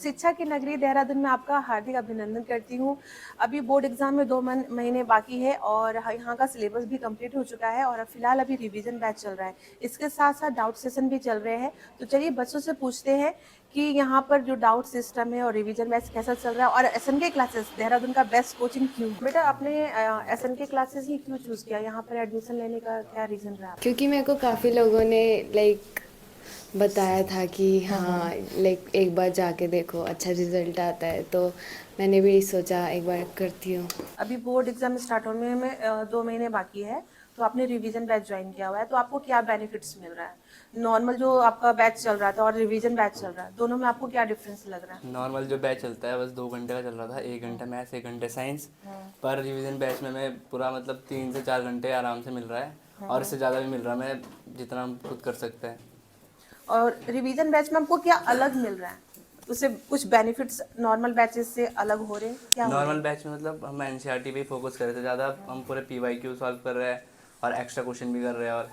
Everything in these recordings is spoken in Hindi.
शिक्षा की नगरी देहरादून में आपका हार्दिक अभिनंदन करती हूँ। अभी बोर्ड एग्जाम में 2 महीने बाकी है और यहाँ का सिलेबस भी कंप्लीट हो चुका है और फिलहाल अभी रिवीजन बैच चल रहा है। इसके साथ साथ डाउट सेशन भी चल रहे हैं। तो चलिए बच्चों से पूछते हैं कि यहाँ पर जो डाउट सिस्टम है और रिवीजन बैच कैसा चल रहा है और एसएनके क्लासेस देहरादून का बेस्ट कोचिंग क्यों है? बेटा आपने एसएनके क्लासेस ही क्यों चूज किया? यहाँ पर एडमिशन लेने का क्या रीजन रहा? क्योंकि मेरे को काफ़ी लोगों ने लाइक बताया था कि हाँ लाइक एक बार जाके देखो अच्छा रिजल्ट आता है, तो मैंने भी सोचा एक बार करती हूँ। अभी बोर्ड एग्जाम स्टार्ट होने में 2 महीने बाकी है, तो आपने रिवीजन बैच ज्वाइन किया हुआ है, तो आपको क्या बेनिफिट्स मिल रहा है? नॉर्मल जो आपका बैच चल रहा था और रिवीजन बैच चल रहा है, दोनों में आपको क्या डिफरेंस लग रहा है? नॉर्मल जो बैच चलता है बस 2 घंटे का चल रहा था, 1 घंटा मैथ्स 1 घंटे साइंस। पर रिवीजन बैच में मैं पूरा मतलब 3 से 4 घंटे आराम से मिल रहा है और इससे ज़्यादा भी मिल रहा है, मैं जितना हम खुद कर सकते हैं। और रिवीजन बैच में आपको क्या अलग मिल रहा है? उससे कुछ बेनिफिट्स नॉर्मल बैचेस से अलग हो रहे हैं, क्या हो रहे नॉर्मल हैं? बैच में मतलब हम एनसीईआरटी पे ही फोकस कर रहे थे ज़्यादा, हम पूरे पीवाईक्यू सॉल्व कर रहे हैं और एक्स्ट्रा क्वेश्चन भी कर रहे हैं। और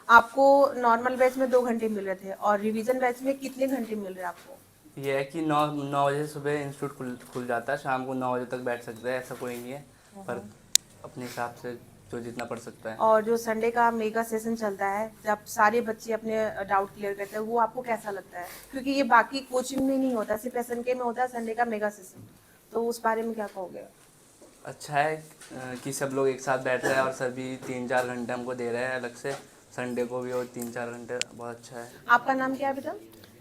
आपको नॉर्मल बैच में 2 घंटे मिल रहे थे और रिवीजन बैच में कितने घंटे मिल रहे हैं आपको? ये है कि 9 बजे सुबह इंस्टीट्यूट खुल जाता है, शाम को 9 बजे तक बैठ सकते हैं, ऐसा कोई नहीं है। पर अपने हिसाब से जो जितना पढ़ सकता है। और जो संडे का मेगा सेशन चलता है जब सारे बच्चे अपने डाउट क्लियर करते हैं, वो आपको कैसा लगता है? क्योंकि ये बाकी कोचिंग में नहीं होता, सिर्फ एसएनके में होता है संडे का मेगा सेशन, तो उस बारे में क्या कहोगे? अच्छा है कि सब लोग एक साथ बैठ रहे हैं और सभी 3-4 घंटे हमको दे रहे हैं अलग से, संडे को भी और 3-4 घंटे, बहुत अच्छा है। आपका नाम क्या है बेटा?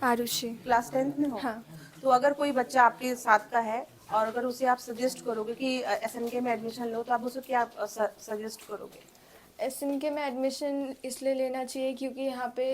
आरुषि। क्लास 10th में हो? हाँ। तो अगर कोई बच्चा आपके साथ का है और अगर उसे आप सजेस्ट करोगे कि एसएनके में एडमिशन लो, तो आप उसे क्या सजेस्ट करोगे? एसएनके में एडमिशन इसलिए लेना चाहिए क्योंकि यहाँ पे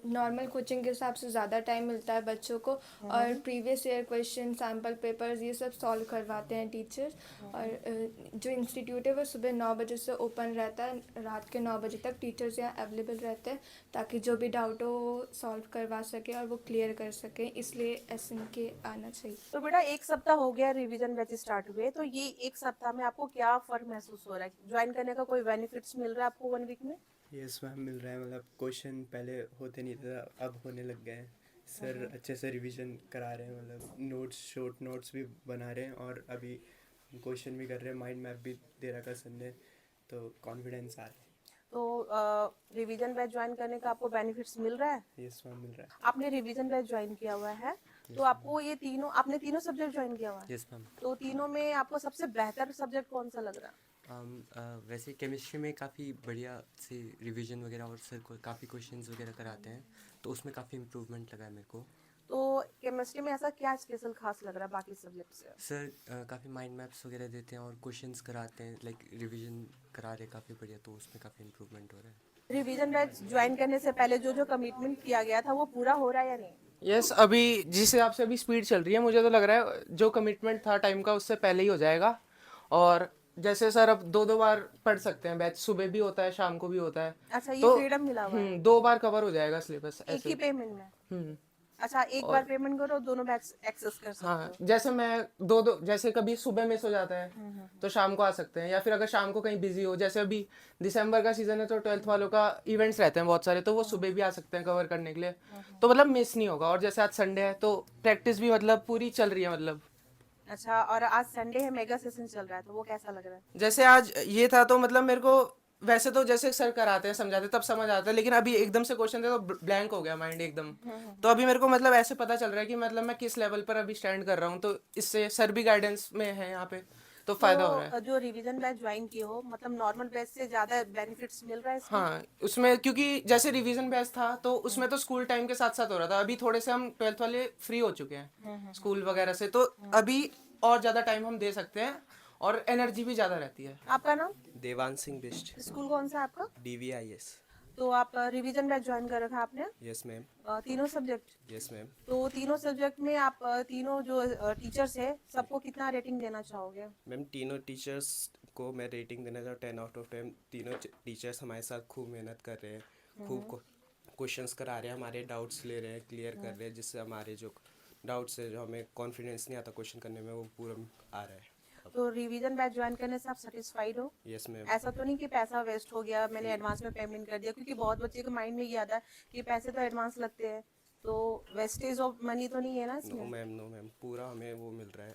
नॉर्मल कोचिंग के हिसाब से ज़्यादा टाइम मिलता है बच्चों को, और previous year question, sample papers, ये सब सॉल्व करवाते हैं टीचर्स। और जो इंस्टीट्यूट है वो सुबह 9 बजे से ओपन रहता है, रात के 9 बजे तक टीचर्स यहाँ अवेलेबल रहते हैं ताकि जो भी डाउट हो वो सॉल्व करवा सके और वो क्लियर कर सकें, इसलिए एसएनके आना चाहिए। तो बेटा 1 सप्ताह हो गया रिवीजन बैच स्टार्ट हुए, तो ये 1 सप्ताह में आपको क्या फर्क महसूस हो रहा है? ज्वाइन करने का कोई बेनिफिट्स मिल रहा है आपको 1 वीक में? यस मैम, मिल रहा है। मतलब क्वेश्चन पहले होते नहीं था, अब होने लग गए हैं। सर अच्छे से रिवीजन करा रहे हैं, मतलब नोट्स, शॉर्ट नोट्स भी बना रहे हैं और अभी क्वेश्चन भी कर रहे हैं। माइंड मैप भी दे रखा सर ने, तो कॉन्फिडेंस आ रहा तो रिवीजन बैच ज्वाइन करने का आपको बेनिफिट्स मिल रहा है? है। यस मैम, मिल रहा आपने रिवीजन बैच ज्वाइन किया हुआ है, है। तो आपको ये तीनों, आपने तीनों सब्जेक्ट ज्वाइन किया हुआ है, यस मैम। तो तीनों में आपको सबसे बेहतर सब्जेक्ट कौन सा लग रहा है? वैसे केमिस्ट्री में काफ़ी बढ़िया से रिवीजन वगैरह और सर को काफ़ी क्वेश्चंस वगैरह कराते हैं, तो उसमें काफ़ी इम्प्रूवमेंट लगा है मेरे को। तो केमिस्ट्री में ऐसा क्या स्पेशल खास लग रहा है बाकी सब्जेक्ट से? सर काफ़ी माइंड मैप्स वगैरह देते हैं और क्वेश्चंस कराते हैं, लाइक रिवीजन करा रहे काफ़ी बढ़िया, तो उसमें काफ़ी इम्प्रूवमेंट हो रहा है। रिवीजन बैच ज्वाइन करने से पहले जो जो कमिटमेंट किया गया था वो पूरा हो रहा है या नहीं? यस, अभी जिस हिसाब से अभी स्पीड चल रही है, मुझे तो लग रहा है जो कमिटमेंट था टाइम का उससे पहले ही हो जाएगा। और जैसे सर अब 2-2 बार पढ़ सकते हैं, बैच सुबह भी होता है शाम को भी होता है, अच्छा, ये तो फ्रीडम मिला हुआ है 2 बार कवर हो जाएगा सिलेबस एक ही ऐसे। पेमेंट में? हम्म अच्छा, एक बार और पेमेंट करो, दोनों बैच एक्सेस कर सकते हाँ, हो? जैसे मैं दो दो जैसे कभी सुबह मिस हो जाता है तो शाम को आ सकते हैं, या फिर अगर शाम को कहीं बिजी हो, जैसे अभी दिसंबर का सीजन है तो 12th वालों का इवेंट्स रहते हैं बहुत सारे, तो वो सुबह भी आ सकते हैं कवर करने के लिए, तो मतलब मिस नहीं होगा। और जैसे आज संडे है तो प्रैक्टिस भी मतलब पूरी चल रही है, मतलब अच्छा, और आज संडे है, मेगा सेशन चल रहा है, तो वो कैसा लग रहा है? जैसे आज ये था तो मतलब मेरे को, वैसे तो जैसे सर कराते हैं समझाते तब समझ आता है, लेकिन अभी एकदम से क्वेश्चन थे तो ब्लैंक हो गया माइंड एकदम। तो अभी मेरे को मतलब ऐसे पता चल रहा है कि मतलब मैं किस लेवल पर अभी स्टैंड कर रहा हूँ, तो इससे सर भी गाइडेंस में है यहाँ पे, तो फायदा हो रहा है। तो जो रिवीजन बैच ज्वाइन किए हो, मतलब नॉर्मल बैच से ज्यादा बेनिफिट्स मिल रहा है इसमें? हाँ, उसमें क्योंकि जैसे रिवीजन बैच था तो उसमें तो स्कूल टाइम के साथ साथ हो रहा था, अभी थोड़े से हम 12th वाले फ्री हो चुके हैं स्कूल वगैरह से, तो अभी और ज़्यादा टाइम हम दे सकते हैं और एनर्जी भी ज़्यादा रहती है। आपका नाम? देवांश सिंह बिष्ट। स्कूल कौन सा है आपका? DVIS। तो आप रिवीजन बैच ज्वाइन कर रखा आपने? Yes ma'am. तीनों सब्जेक्ट? Yes ma'am. तो तीनों सब्जेक्ट में आप तीनों जो टीचर्स है सबको कितना रेटिंग देना चाहोगे? मैम, तीनों टीचर्स को मैं रेटिंग देना चाहूँ 10 आउट ऑफ 10। तीनों टीचर्स हमारे साथ खूब मेहनत कर रहे हैं, खूब क्वेश्चंस करा रहे हैं, हमारे डाउट्स ले रहे हैं, क्लियर कर रहे हैं, जिससे हमारे जो डाउट्स है, जो हमें कॉन्फिडेंस नहीं आता क्वेश्चन करने में, वो पूरा आ रहा है। तो रिवीजन बैच ज्वाइन करने से आप सेटिस्फाइड हो? Yes ma'am. ऐसा तो नहीं कि पैसा वेस्ट हो गया, मैंने एडवांस में पेमेंट कर दिया? क्योंकि बहुत बच्चे के माइंड में ये आता है कि पैसे तो एडवांस लगते हैं, तो वेस्टेज ऑफ मनी तो नहीं है ना नो इसमें? मैम, नो मैम, पूरा हमें वो मिल रहा है,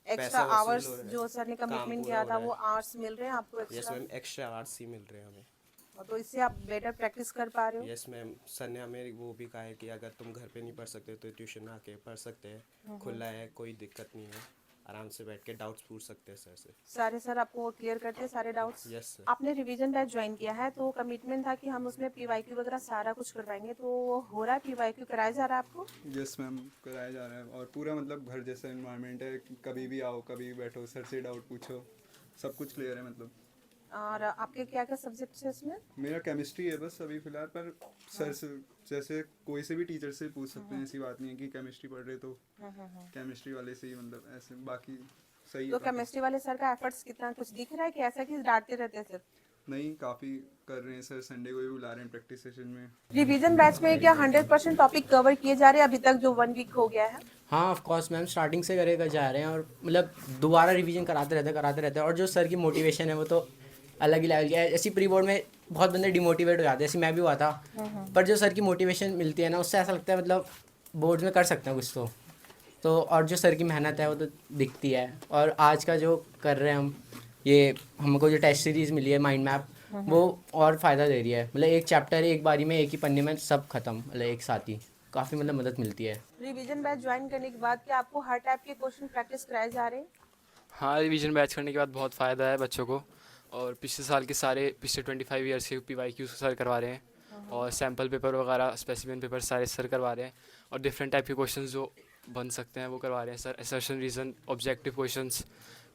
एक्स्ट्रा पैसा वसूल आवर्स हो रहा है, जो सर ने काम कमिटमेंट पूरा किया हो था रहा वो है। आवर्स मिल रहे हैं आपको yes extra? Ma'am, extra hours ही मिल रहे हैं हमें। तो इससे आप बेटर प्रैक्टिस कर पा रहे हो? यस मैम, सर ने हमें वो भी कहा है कि अगर तुम घर पे नहीं पढ़ सकते तो ट्यूशन में आके पढ़ सकते हैं, खुला है, कोई दिक्कत नहीं है, आराम से बैठ के डाउट्स पूछ सकते हैं सर से। सारे सर आपको क्लियर करते हैं सारे डाउट्स? Yes sir. आपने रिवीजन बैच ज्वाइन किया है तो कमिटमेंट था कि हम उसमें पीवाईक्यू वगैरह सारा कुछ करवाएंगे, तो वो हो रहा है? पीवाईक्यू कराया जा रहा है आपको? यस मैम, कराया जा रहा है और पूरा मतलब घर जैसा इन्वायरमेंट है, कभी भी आओ कभी भी बैठो, सर से डाउट पूछो, सब कुछ क्लियर है मतलब। और आपके क्या क्या सब्जेक्ट्स है इसमें? मेरा केमिस्ट्री है बस अभी फ़िलहाल, पर सर से जैसे कोई से भी टीचर से पूछ सकते हैं, ऐसी बात नहीं है कि केमिस्ट्री पढ़ रहे तो केमिस्ट्री वाले से ही, मतलब ऐसे बाकी सही तो है। केमिस्ट्री वाले सर का एफर्ट्स कितना कुछ दिख रहा है कि ऐसा कि डांटते रहते हैं सिर्फ? नहीं, काफ़ी कर रहे हैं सर, संडे को भी बुला रहे हैं प्रैक्टिस सेशन में। रिवीजन बैच में क्या 100% टॉपिक कवर किए जा रहे हैं अभी तक जो 1 वीक हो गया है? हाँ ऑफ कोर्स मैम, स्टार्टिंग से करेगा जा रहे हैं और मतलब दोबारा रिवीजन कराते रहते हैं और जो सर की मोटिवेशन है वो तो अलग ही लेवल की है। ऐसी प्री बोर्ड में बहुत बंदे डिमोटिवेट हो जाते हैं, ऐसे मैं भी हुआ था, पर जो सर की मोटिवेशन मिलती है ना उससे ऐसा लगता है मतलब बोर्ड में कर सकते हैं कुछ तो और जो सर की मेहनत है वो तो दिखती है। और आज का जो कर रहे हैं हम, ये हमको जो टेस्ट सीरीज़ मिली है माइंड मैप, वो और फ़ायदा दे रही है, मतलब एक चैप्टर एक बारी में एक ही पन्ने में सब खत्म, मतलब एक साथ ही काफ़ी मतलब मदद मिलती है। रिवीजन बैच ज्वाइन करने के बाद क्या आपको हर टाइप के क्वेश्चन प्रैक्टिस कराए जा रहे हैं? हाँ, रिवीजन बैच करने के बाद बहुत फ़ायदा है बच्चों को, और पिछले साल के सारे पिछले 25 ईयर्स के PYQs सर करवा रहे हैं, और सैम्पल पेपर वगैरह स्पेसिमेन पेपर सारे सर करवा रहे हैं, और डिफरेंट टाइप के क्वेश्चंस जो बन सकते हैं वो करवा रहे हैं sir. Assertion, reason, objective questions,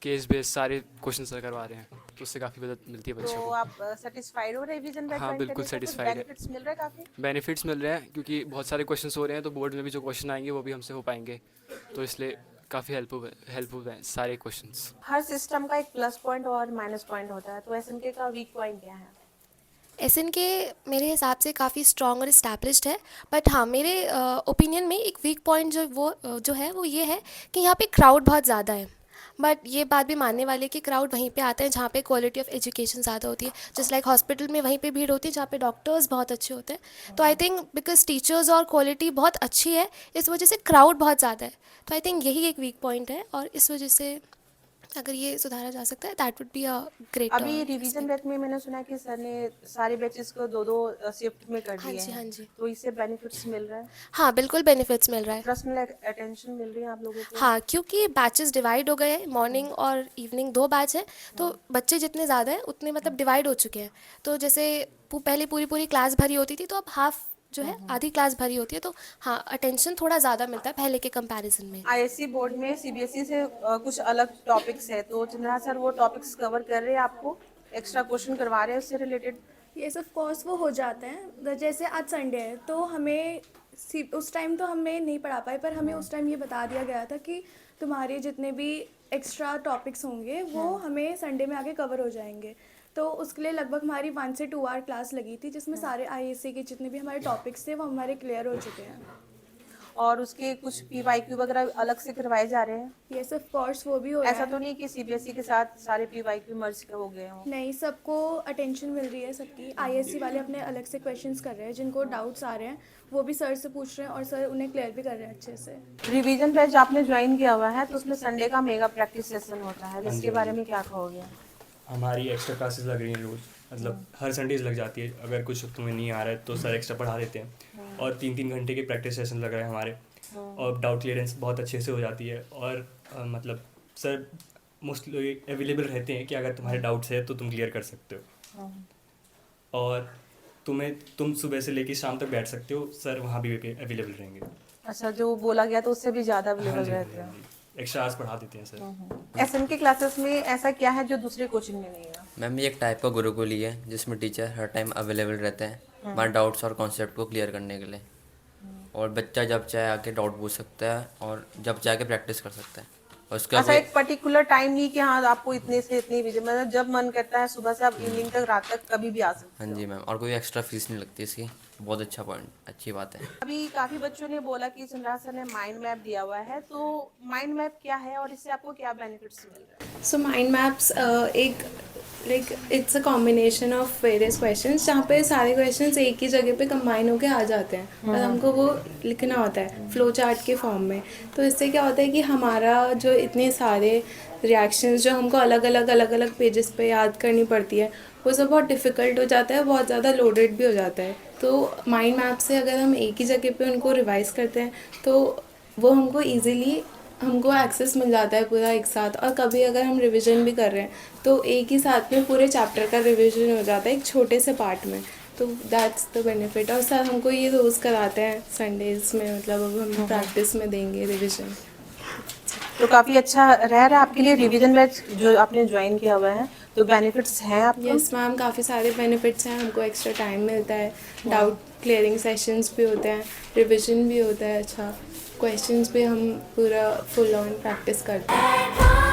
case based सारे क्वेश्चन सर करवा रहे हैं, तो उससे काफ़ी मदद मिलती है बच्चों तो को। आप सेटिस्फाइड हो रिवीजन बैच हाँ, ज्वाइन बिल्कुल करने से? कुछ satisfied है। बेनिफिट्स मिल रहे हैं काफ़ी? बेनिफिट्स मिल रहे हैं क्योंकि बहुत सारे क्वेश्चंस हो रहे हैं, तो बोर्ड में भी जो क्वेश्चन आएंगे वो भी हमसे हो पाएंगे, तो इसलिए काफ़ी हेल्पफुल है सारे क्वेश्चंस। हर सिस्टम का एक प्लस पॉइंट और माइनस पॉइंट होता है, तो एसएनके का वीक पॉइंट क्या है? SNK मेरे हिसाब से काफ़ी स्ट्रॉन्ग और इस्टेब्लिश्ड है, बट हाँ मेरे ओपिनियन में एक वीक पॉइंट जो है वो ये है कि यहाँ पे क्राउड बहुत ज़्यादा है। बट ये बात भी मानने वाली है कि क्राउड वहीं पे आते हैं जहाँ पे क्वालिटी ऑफ एजुकेशन ज़्यादा होती है, जस्ट लाइक हॉस्पिटल में वहीं पे भीड़ होती है जहाँ पे डॉक्टर्स बहुत अच्छे होते हैं। तो आई थिंक बिकॉज टीचर्स और क्वालिटी बहुत अच्छी है, इस वजह से क्राउड बहुत ज़्यादा है। तो आई थिंक यही एक वीक पॉइंट है, और इस वजह से अगर ये सुधारा जा सकता है that would be a great. अभी रिवीजन बैच में मैंने सुना है कि सर ने सारे बैचेस को 2-2 शिफ्ट में कर हाँ दिए जी, हैं, हाँ जी। तो इससे बेनिफिट्स मिल रहा है? हाँ बिल्कुल बेनिफिट्स मिल रहा है। पर्सनल अटेंशन मिल रही है आप लोगों को? हाँ, क्योंकि बैचेस डिवाइड हो गए हैं, मॉर्निंग और इवनिंग 2 बैच है, तो बच्चे जितने ज़्यादा हैं उतने मतलब डिवाइड हो चुके हैं। तो जैसे पहले पूरी क्लास भरी होती थी, तो अब हाफ जो है आधी क्लास भरी होती है, तो हाँ अटेंशन थोड़ा ज़्यादा मिलता है पहले के कंपैरिजन में। आईएससी बोर्ड में सीबीएसई से कुछ अलग टॉपिक्स है, तो चंद्रा सर वो टॉपिक्स कवर कर रहे हैं, आपको एक्स्ट्रा क्वेश्चन करवा रहे हैं उससे रिलेटेड? येस ऑफ कोर्स वो हो जाते हैं। जैसे आज संडे है तो हमें उस टाइम तो हमें नहीं पढ़ा पाए, पर हमें उस टाइम ये बता दिया गया था कि तुम्हारे जितने भी एक्स्ट्रा टॉपिक्स होंगे वो हमें संडे में आगे कवर हो जाएंगे। तो उसके लिए लगभग हमारी 1 से 2 आवर क्लास लगी थी, जिसमें सारे आईएससी के जितने भी हमारे टॉपिक्स थे वो हमारे क्लियर हो चुके हैं। और उसके कुछ पीवाईक्यू वगैरह अलग से करवाए जा रहे हैं? येस ऑफ कोर्स वो भी हो रहा ऐसा है। तो नहीं कि सीबीएसई के साथ सारे पीवाईक्यू मर्ज हो गए हों? नहीं, सबको अटेंशन मिल रही है सबकी। आईएससी वाले अपने अलग से क्वेश्चंस कर रहे हैं, जिनको डाउट्स आ रहे हैं वो भी सर से पूछ रहे हैं और सर उन्हें क्लियर भी कर रहे हैं अच्छे से। रिवीजन बैच आपने ज्वाइन किया हुआ है, तो उसमें संडे का मेगा प्रैक्टिस सेशन होता है, इसके बारे में क्या कहोगे? हमारी एक्स्ट्रा क्लासेस लग रही हैं रोज़, मतलब हर संडेज लग जाती है। अगर कुछ तुम्हें नहीं आ रहा है तो सर एक्स्ट्रा पढ़ा देते हैं, और 3-3 घंटे के प्रैक्टिस सेशन लग रहे हैं हमारे, और डाउट क्लियरेंस बहुत अच्छे से हो जाती है। और मतलब सर मोस्टली अवेलेबल रहते हैं कि अगर तुम्हारे डाउट्स है तो तुम क्लियर कर सकते हो, और तुम सुबह से लेकर शाम तक बैठ सकते हो, सर वहाँ भी अवेलेबल रहेंगे। अच्छा, जो बोला गया तो उससे भी ज़्यादा हाँ अवेलेबल जी, रहते हैं? एक्स्ट्रा आवर्स पढ़ा देते हैं सर। एसएन के क्लासेस में ऐसा क्या है जो दूसरे कोचिंग में नहीं है? मैम ये एक टाइप का गुरुकुल ही है जिसमें टीचर हर टाइम अवेलेबल रहते हैं हमारे डाउट्स और कॉन्सेप्ट को क्लियर करने के लिए, और बच्चा जब चाहे आके डाउट पूछ सकता है और जब चाहे के प्रैक्टिस कर सकता है। और उसका अच्छा, एक पर्टिकुलर टाइम नहीं कि हाँ आपको इतने से इतनी बजे, मतलब जब मन करता है सुबह से आप इवनिंग तक, रात तक कभी भी आ सकते हाँ जी मैम, और कोई एक्स्ट्रा फीस नहीं लगती इसकी। बहुत अच्छा पॉइंट, अच्छी बात है। अभी काफ़ी बच्चों ने बोला कि चंद्रा सर ने माइंड मैप दिया हुआ है, तो माइंड मैप क्या है और इससे आपको क्या बेनिफिट्स मिल रहे हैं? सो माइंड मैप्स एक like it's a combination of various questions जहाँ पे सारे क्वेश्चंस एक ही जगह पे कंबाइन होके आ जाते हैं और हमको वो लिखना होता है फ्लो चार्ट के फॉर्म में। तो इससे क्या होता है कि हमारा जो इतने सारे रिएक्शंस जो हमको अलग अलग पेजेस पे याद करनी पड़ती है वो सब बहुत डिफ़िकल्ट हो जाता है, बहुत ज़्यादा लोडेड भी हो जाता है। तो माइंड मैप से अगर हम एक ही जगह पे उनको रिवाइज करते हैं तो वो हमको ईज़िली हमको एक्सेस मिल जाता है पूरा एक साथ। और कभी अगर हम रिवीजन भी कर रहे हैं तो एक ही साथ में पूरे चैप्टर का रिवीजन हो जाता है एक छोटे से पार्ट में। तो दैट्स द बेनिफिट। और सर हमको ये रोज़ कराते हैं संडेज़ में, मतलब अब हम प्रैक्टिस में देंगे रिवीजन। तो काफ़ी अच्छा रह रहा है आपके लिए रिवीजन बैच जो आपने ज्वाइन किया हुआ है, तो बेनिफिट्स हैं आपको? यस मैम, काफ़ी सारे बेनिफिट्स हैं। हमको एक्स्ट्रा टाइम मिलता है, डाउट क्लियरिंग सेशंस भी होते हैं, रिवीजन भी होता है, अच्छा क्वेश्चंस भी हम पूरा फुल ऑन प्रैक्टिस करते हैं।